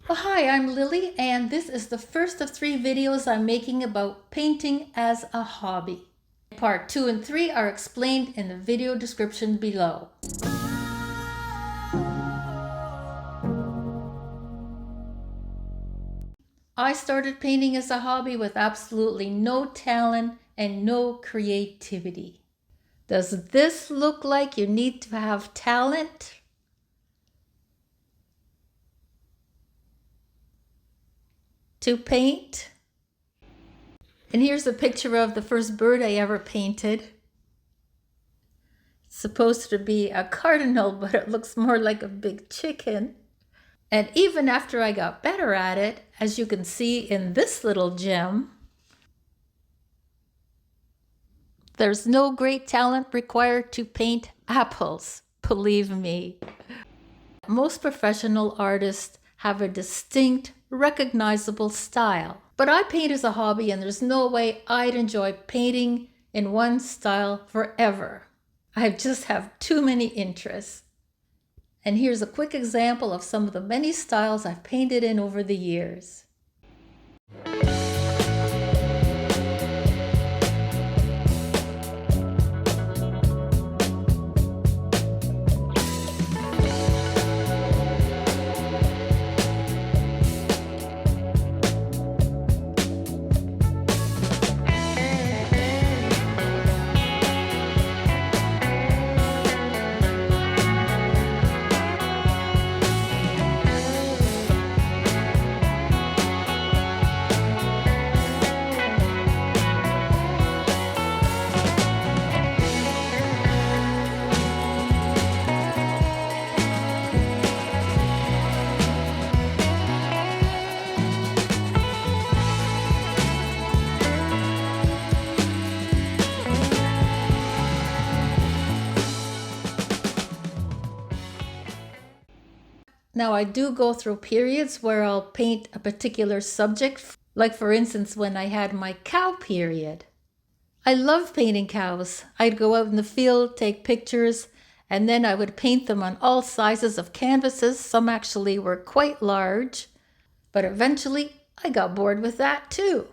Well, hi, I'm Lily, and this is the first of 3 videos I'm making about painting as a hobby. Part 2 and 3 are explained in the video description below. I started painting as a hobby with absolutely no talent and no creativity. Does this look like you need to have talent to paint? And here's a picture of the first bird I ever painted. It's supposed to be a cardinal, but it looks more like a big chicken. And even after I got better at it, as you can see in this little gem, there's no great talent required to paint apples, believe me. Most professional artists have a distinct, recognizable style. But I paint as a hobby, and there's no way I'd enjoy painting in one style forever. I just have too many interests. And here's a quick example of some of the many styles I've painted in over the years. Now, I do go through periods where I'll paint a particular subject, like for instance when I had my cow period. I love painting cows. I'd go out in the field, take pictures, and then I would paint them on all sizes of canvases. Some actually were quite large, but eventually I got bored with that too.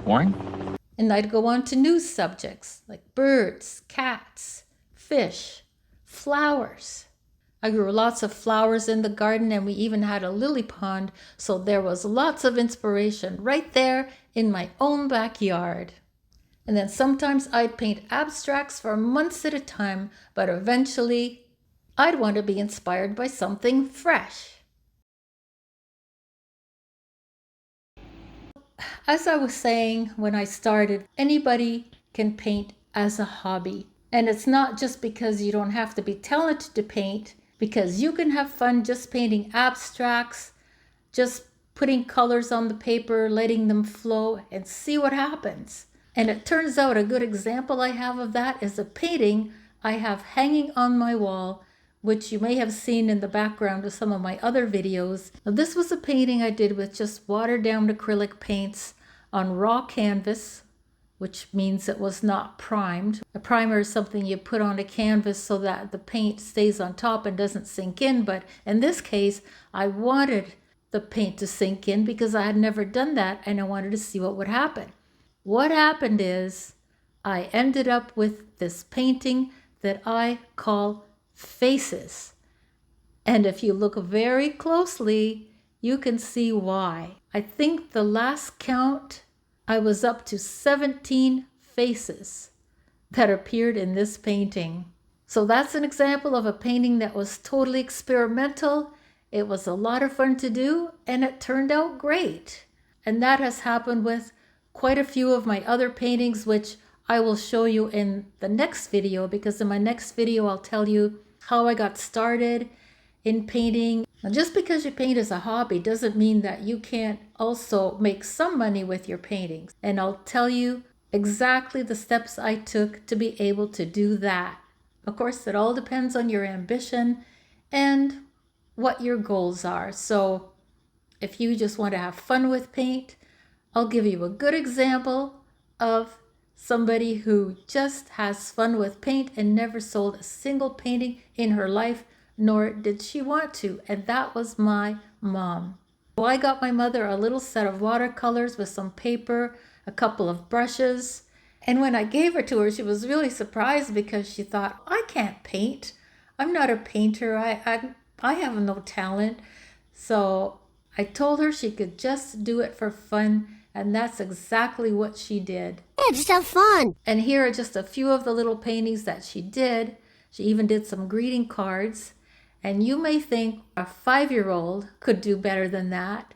Boring? And I'd go on to new subjects like birds, cats, fish, flowers. I grew lots of flowers in the garden, and we even had a lily pond, so there was lots of inspiration right there in my own backyard. And then sometimes I'd paint abstracts for months at a time, but eventually I'd want to be inspired by something fresh. As I was saying when I started, anybody can paint as a hobby. And it's not just because you don't have to be talented to paint, because you can have fun just painting abstracts, just putting colors on the paper, letting them flow, and see what happens. And it turns out a good example I have of that is a painting I have hanging on my wall, which you may have seen in the background of some of my other videos. Now, this was a painting I did with just watered down acrylic paints on raw canvas, which means it was not primed. A primer is something you put on a canvas so that the paint stays on top and doesn't sink in, but in this case, I wanted the paint to sink in because I had never done that and I wanted to see what would happen. What happened is I ended up with this painting that I call faces. And if you look very closely, you can see why. I think the last count, I was up to 17 faces that appeared in this painting. So that's an example of a painting that was totally experimental. It was a lot of fun to do, and it turned out great. And that has happened with quite a few of my other paintings, which I will show you in the next video, because in my next video I'll tell you how I got started in painting. Now, just because you paint as a hobby doesn't mean that you can't also make some money with your paintings. And I'll tell you exactly the steps I took to be able to do that. Of course, it all depends on your ambition and what your goals are. So if you just want to have fun with paint, I'll give you a good example of somebody who just has fun with paint and never sold a single painting in her life, nor did she want to, and that was my mom. So I got my mother a little set of watercolors with some paper, a couple of brushes. And when I gave her to her, she was really surprised because she thought, I can't paint. I'm not a painter. I have no talent. So I told her she could just do it for fun, and that's exactly what she did. Yeah, just have fun. And here are just a few of the little paintings that she did. She even did some greeting cards. And you may think a 5-year-old could do better than that.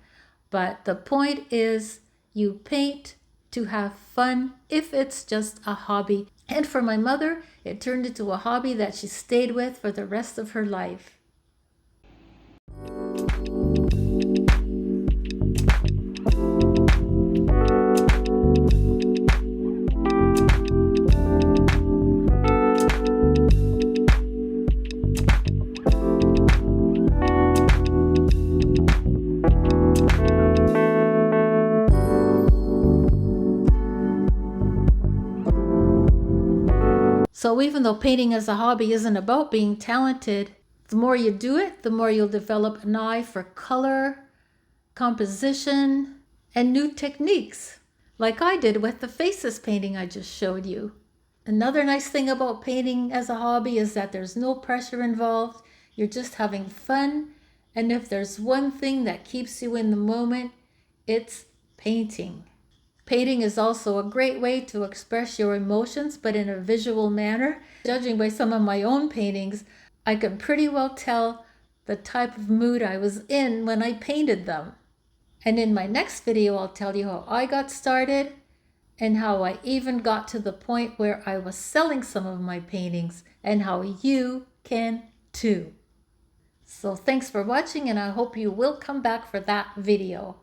But the point is, you paint to have fun if it's just a hobby. And for my mother, it turned into a hobby that she stayed with for the rest of her life. So even though painting as a hobby isn't about being talented, the more you do it, the more you'll develop an eye for color, composition, and new techniques, like I did with the faces painting I just showed you. Another nice thing about painting as a hobby is that there's no pressure involved. You're just having fun. And if there's one thing that keeps you in the moment, it's painting. Painting is also a great way to express your emotions, but in a visual manner. Judging by some of my own paintings, I can pretty well tell the type of mood I was in when I painted them. And in my next video, I'll tell you how I got started and how I even got to the point where I was selling some of my paintings, and how you can too. So thanks for watching, and I hope you will come back for that video.